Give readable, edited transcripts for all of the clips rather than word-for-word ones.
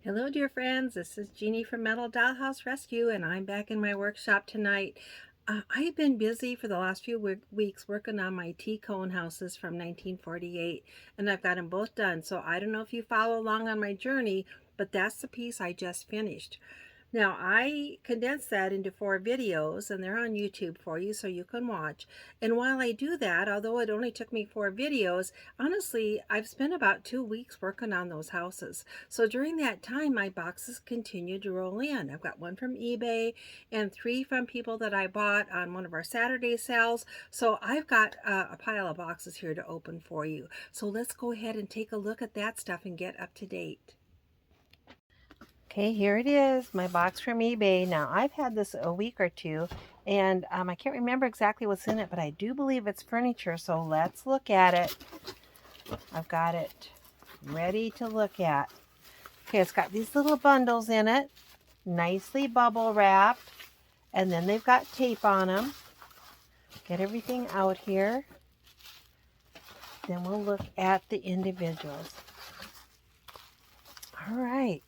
Hello dear friends, this is Jeannie from Metal Dollhouse Rescue and I'm back in my workshop tonight. I've been busy for the last few weeks working on my tea cone houses from 1948 and I've got them both done. So I don't know if you follow along on my journey, but that's the piece I just finished. Now, I condensed that into 4 videos and they're on YouTube for you so you can watch. And while I do that, although it only took me 4 videos, honestly, I've spent about 2 weeks working on those houses. So during that time, my boxes continued to roll in. I've got 1 from eBay and 3 from people that I bought on one of our Saturday sales. So I've got a pile of boxes here to open for you. So let's go ahead and take a look at that stuff and get up to date. Okay, here it is, my box from eBay. Now, I've had this a week or two, and I can't remember exactly what's in it, but I do believe it's furniture, so let's look at it. I've got it ready to look at. Okay, it's got these little bundles in it, nicely bubble wrapped, and then they've got tape on them. Get everything out here. Then we'll look at the individuals. All right.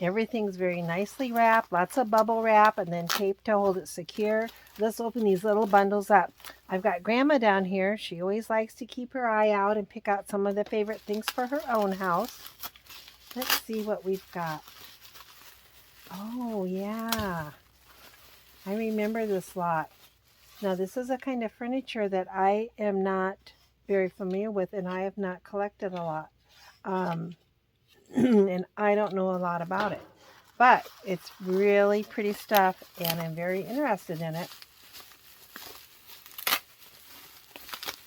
Everything's very nicely wrapped, lots of bubble wrap, and then tape to hold it secure. Let's open these little bundles up. I've got Grandma down here. She always likes to keep her eye out and pick out some of the favorite things for her own house. Let's see what we've got. Oh, yeah. I remember this lot. Now, this is a kind of furniture that I am not very familiar with, and I have not collected a lot. And I don't know a lot about it, but it's really pretty stuff and I'm very interested in it.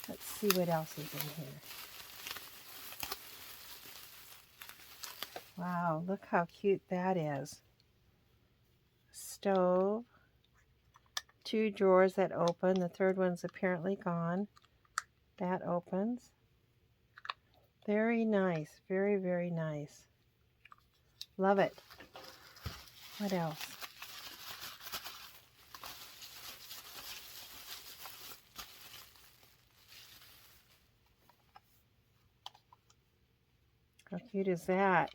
Let's see what else is in here. Wow, look how cute that is. Stove, 2 drawers that open. The third one's apparently gone. That opens. Very nice, very, very nice. Love it. What else? How cute is that?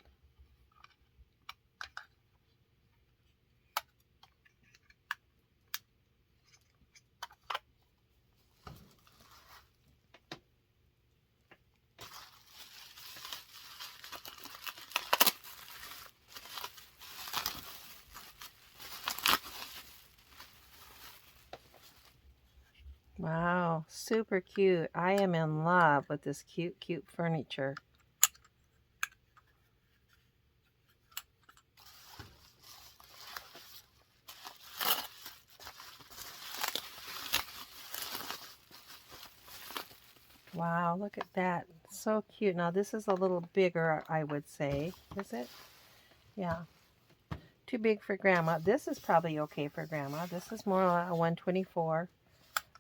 Wow, super cute. I am in love with this cute, cute furniture. Wow, look at that. So cute. Now, this is a little bigger, I would say. Is it? Yeah. Too big for Grandma. This is probably okay for Grandma. This is more like a 124.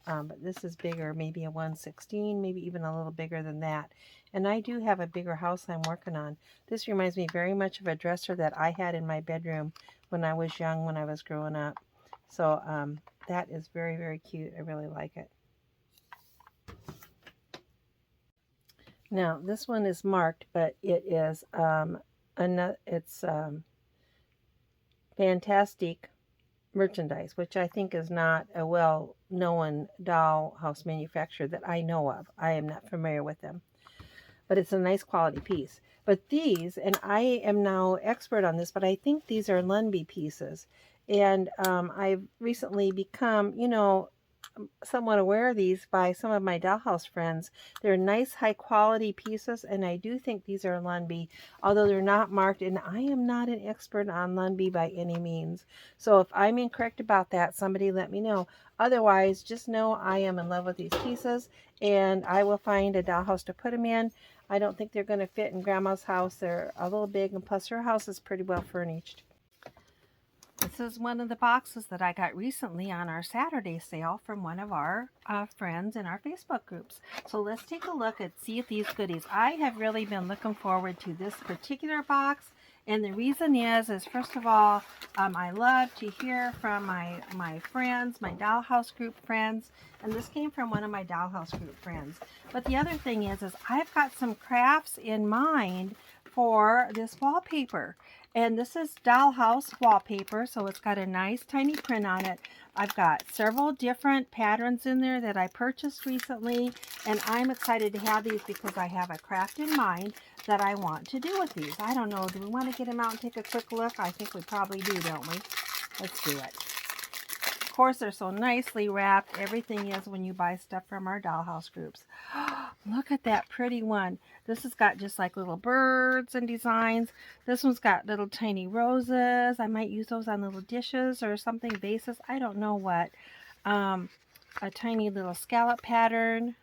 But this is bigger, maybe a 116, maybe even a little bigger than that. And I do have a bigger house I'm working on. This reminds me very much of a dresser that I had in my bedroom when I was young, when I was growing up. So that is very, very cute. I really like it. Now, this one is marked, but it is fantastic merchandise, which I think is not a well-known dollhouse manufacturer that I know of. I am not familiar with them, but it's a nice quality piece. But these, and I am now expert on this, but I think these are Lundby pieces. And I've recently become, somewhat aware of these by some of my dollhouse friends. They're nice, high quality pieces, and I do think these are Lundby, although they're not marked, and I am not an expert on Lundby by any means. So if I'm incorrect about that, somebody let me know. Otherwise, just know I am in love with these pieces, and I will find a dollhouse to put them in. I don't think they're going to fit in Grandma's house. They're a little big, and plus her house is pretty well furnished. This is one of the boxes that I got recently on our Saturday sale from one of our friends in our Facebook groups. So let's take a look and see if these goodies. I have really been looking forward to this particular box. And the reason is first of all, I love to hear from my friends, my Dollhouse group friends. And this came from one of my Dollhouse group friends. But the other thing is I've got some crafts in mind for this wallpaper. And this is Dollhouse wallpaper, so it's got a nice tiny print on it. I've got several different patterns in there that I purchased recently, and I'm excited to have these because I have a craft in mind that I want to do with these. I don't know, do we want to get them out and take a quick look? I think we probably do, don't we? Let's do it. Of course, they're so nicely wrapped. Everything is when you buy stuff from our Dollhouse groups. Look at that pretty one. This has got just like little birds and designs. This one's got little tiny roses. I might use those on little dishes or something, vases. I don't know what. A tiny little scallop pattern.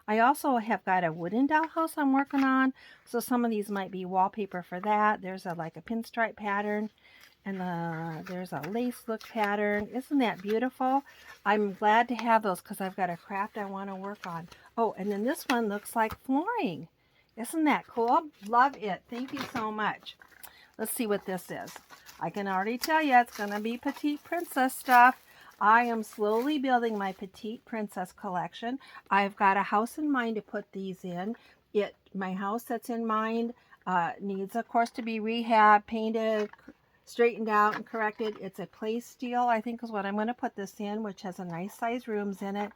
I also have got a wooden dollhouse I'm working on. So some of these might be wallpaper for that. There's like a pinstripe pattern. And there's a lace look pattern. Isn't that beautiful? I'm glad to have those because I've got a craft I want to work on. Oh, and then this one looks like flooring. Isn't that cool? Love it. Thank you so much. Let's see what this is. I can already tell you it's going to be Petite Princess stuff. I am slowly building my Petite Princess collection. I've got a house in mind to put these in. My house that's in mind needs, of course, to be rehabbed, painted, straightened out and corrected. It's a place steel, I think, is what I'm going to put this in, which has a nice size rooms in it.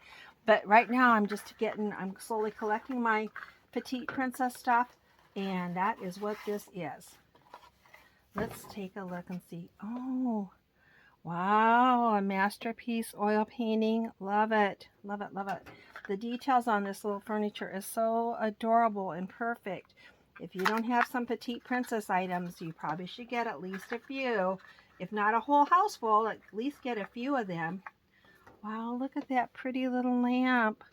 But right now I'm slowly collecting my Petite Princess stuff, and that is what this is. Let's take a look and see. Oh, wow, a masterpiece oil painting. Love it, love it, love it. The details on this little furniture is so adorable and perfect. If you don't have some Petite Princess items, you probably should get at least a few. If not a whole house full, at least get a few of them. Wow, look at that pretty little lamp.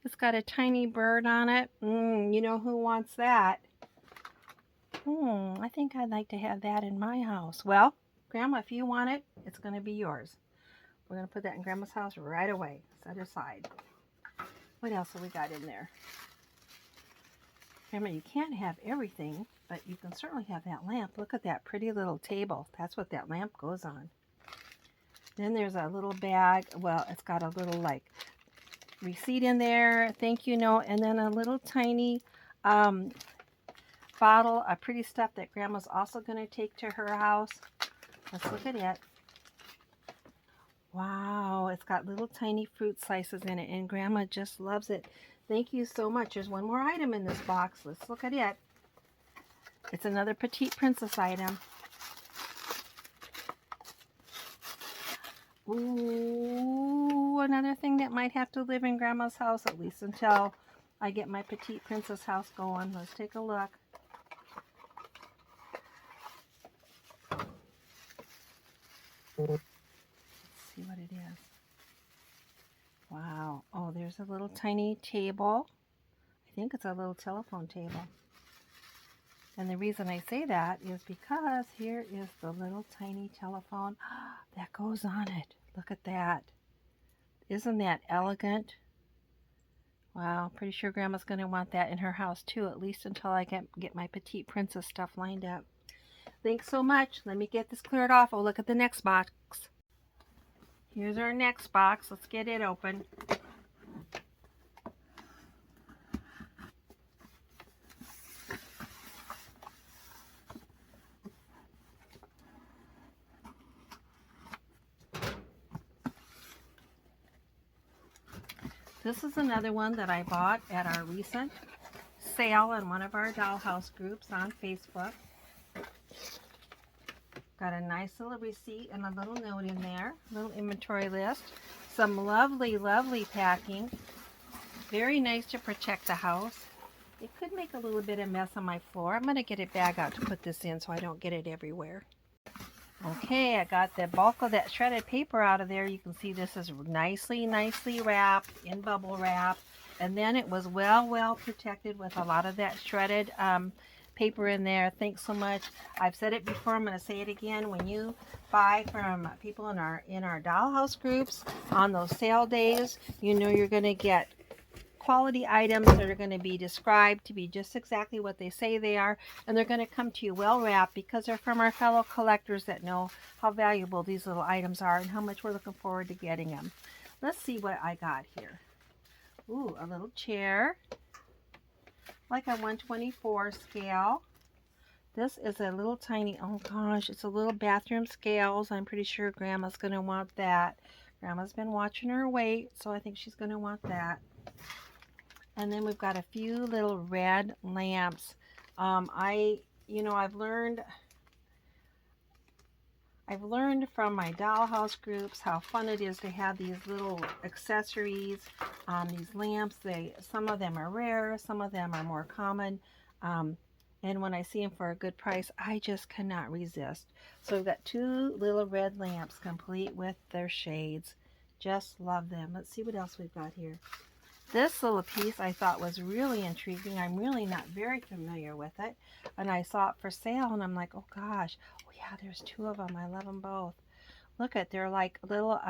It's got a tiny bird on it. You know who wants that? I think I'd like to have that in my house. Well, Grandma, if you want it, it's going to be yours. We're going to put that in Grandma's house right away. Set aside. What else have we got in there? Grandma, you can't have everything, but you can certainly have that lamp. Look at that pretty little table. That's what that lamp goes on. Then there's a little bag. Well, it's got a little like receipt in there, thank you note, and then a little tiny bottle of pretty stuff that Grandma's also going to take to her house. Let's look at it. Wow, it's got little tiny fruit slices in it, and Grandma just loves it. Thank you so much. There's one more item in this box. Let's look at it. It's another Petite Princess item. Ooh, another thing that might have to live in Grandma's house, at least until I get my Petite Princess house going. Let's take a look. Let's see what it is. Wow. Oh, there's a little tiny table. I think it's a little telephone table. And the reason I say that is because here is the little tiny telephone that goes on it. Look at that. Isn't that elegant? Wow, pretty sure Grandma's going to want that in her house too, at least until I get my Petite Princess stuff lined up. Thanks so much. Let me get this cleared off. Oh, look at the next box. Here's our next box. Let's get it open. This is another one that I bought at our recent sale in one of our Dollhouse groups on Facebook. Got a nice little receipt and a little note in there, a little inventory list. Some lovely, lovely packing. Very nice to protect the house. It could make a little bit of mess on my floor. I'm going to get a bag out to put this in so I don't get it everywhere. Okay, I got the bulk of that shredded paper out of there. You can see this is nicely, nicely wrapped in bubble wrap. And then it was well protected with a lot of that shredded paper in there. Thanks so much. I've said it before, I'm going to say it again. When you buy from people in our Dollhouse groups on those sale days, you know you're going to get quality items that are going to be described to be just exactly what they say they are, and they're going to come to you well wrapped because they're from our fellow collectors that know how valuable these little items are and how much we're looking forward to getting them. Let's see what I got here. Ooh, a little chair, like a 1/24 scale. This is a little tiny, oh gosh, it's a little bathroom scales. I'm pretty sure Grandma's going to want that. Grandma's been watching her weight, so I think she's going to want that. And then we've got a few little red lamps. I've learned from my dollhouse groups how fun it is to have these little accessories, these lamps. Some of them are rare, some of them are more common. And when I see them for a good price, I just cannot resist. So we've got two little red lamps complete with their shades. Just love them. Let's see what else we've got here. This little piece I thought was really intriguing. I'm really not very familiar with it. And I saw it for sale and I'm like, oh gosh. Oh yeah, there's two of them. I love them both. Look at, they're like little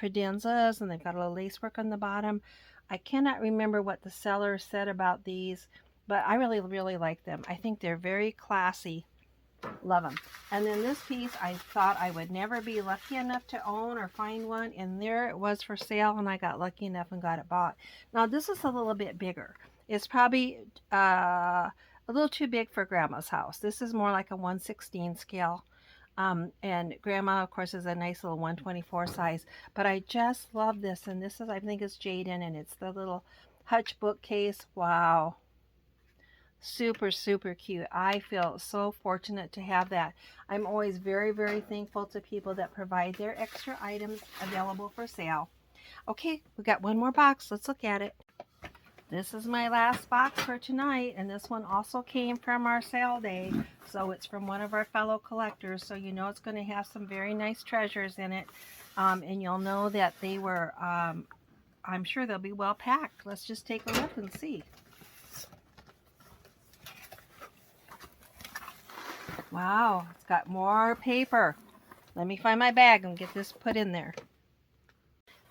credenzas and they've got a little lace work on the bottom. I cannot remember what the seller said about these, but I really, really like them. I think they're very classy. Love them. And then this piece, I thought I would never be lucky enough to own or find one, and there it was for sale, and I got lucky enough and got it bought. Now this is a little bit bigger. It's probably a little too big for Grandma's house. This is more like a 1/16 scale. And Grandma, of course, is a nice little 1/24 size. But I just love this, and this is, I think it's Jaden, and it's the little hutch bookcase. Wow. Super, super cute. I feel so fortunate to have that. I'm always very, very thankful to people that provide their extra items available for sale. Okay, we got one more box. Let's look at it. This is my last box for tonight, and this one also came from our sale day. So it's from one of our fellow collectors, so you know it's going to have some very nice treasures in it. And you'll know that they were, I'm sure they'll be well packed. Let's just take a look and see. Wow, it's got more paper. Let me find my bag and get this put in there.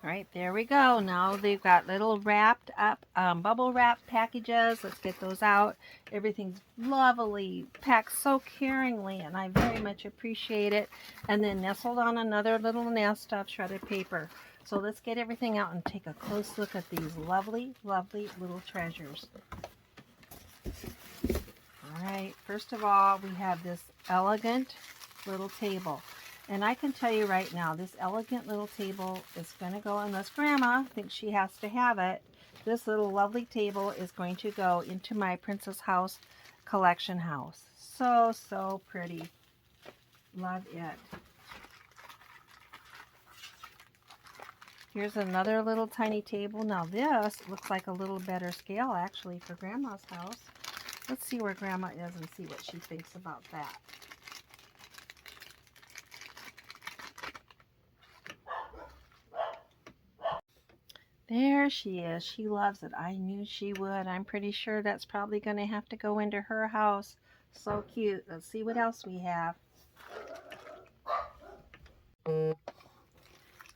All right, there we go. Now they've got little wrapped up bubble wrap packages. Let's get those out. Everything's lovely, packed so caringly, and I very much appreciate it. And then nestled on another little nest of shredded paper. So let's get everything out and take a close look at these lovely, lovely little treasures. All right, first of all, we have this elegant little table. And I can tell you right now, this elegant little table is going to go, unless Grandma thinks she has to have it, this little lovely table is going to go into my Princess House collection house. So, so pretty. Love it. Here's another little tiny table. Now this looks like a little better scale actually for Grandma's house. Let's see where Grandma is and see what she thinks about that. There she is. She loves it. I knew she would. I'm pretty sure that's probably going to have to go into her house. So cute. Let's see what else we have. All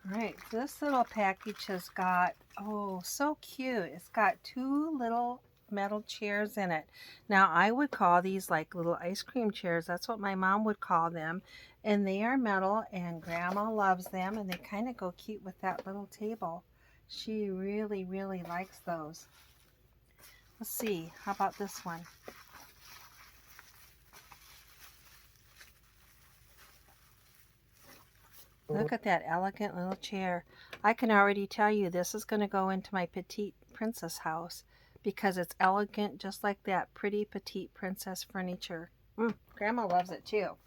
right, this little package has got, oh, so cute. It's got two little metal chairs in it. Now, I would call these like little ice cream chairs. That's what my mom would call them. And they are metal, and Grandma loves them, and they kind of go cute with that little table. She really, really likes those. Let's see. How about this one? Look at that elegant little chair. I can already tell you this is going to go into my Petite princess house because it's elegant, just like that pretty Petite princess furniture. Grandma loves it too.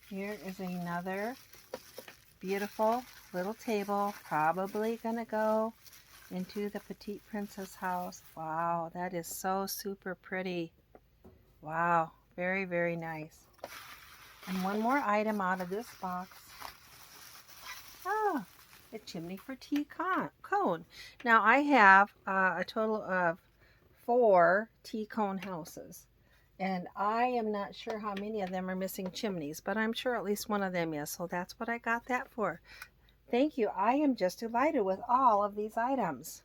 Here is another beautiful little table, probably going to go into the Petite princess house. Wow, that is so super pretty. Wow. Very, very nice. And one more item out of this box. Oh, a chimney for tea cone. Now I have a total of 4 tea cone houses. And I am not sure how many of them are missing chimneys, but I'm sure at least one of them is. So that's what I got that for. Thank you. I am just delighted with all of these items.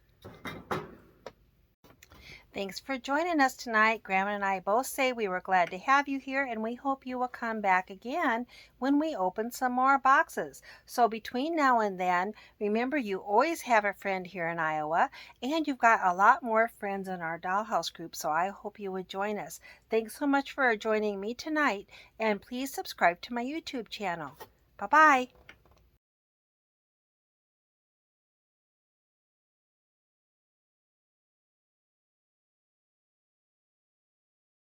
Thanks for joining us tonight. Grandma and I both say we were glad to have you here, and we hope you will come back again when we open some more boxes. So between now and then, remember you always have a friend here in Iowa, and you've got a lot more friends in our Dollhouse group, so I hope you would join us. Thanks so much for joining me tonight, and please subscribe to my YouTube channel. Bye-bye.